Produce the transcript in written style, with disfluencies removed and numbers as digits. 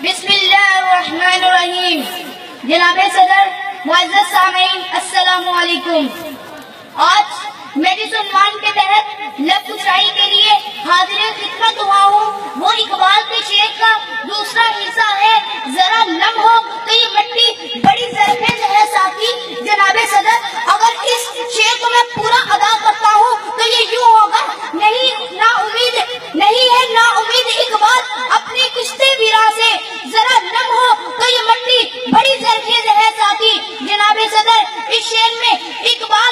بسم اللہ الرحمن الرحیم. جناب صدر، معزز سامعین، السلام علیکم. آج میڈیس عنوان کے تحت لفظ شاعری کے لیے حاضر خدمت ہوا ہوں. وہ اقبال کے شعر کا دوسرا حصہ ہے، ذرا نم ہو تو یہ مٹی بڑی زرخیز ہے ساتھی. جناب صدر، اگر اس شعر کو میں پورا ادا کرتا ہوں تو یہ یوں ہوگا: نہیں نا امید اقبال اپنی کشتے ویرا سے، ذرا نم ہو تو یہ مٹی بڑی زرخیز ہے ساتھی. جناب صدر، اس شعر میں اقبال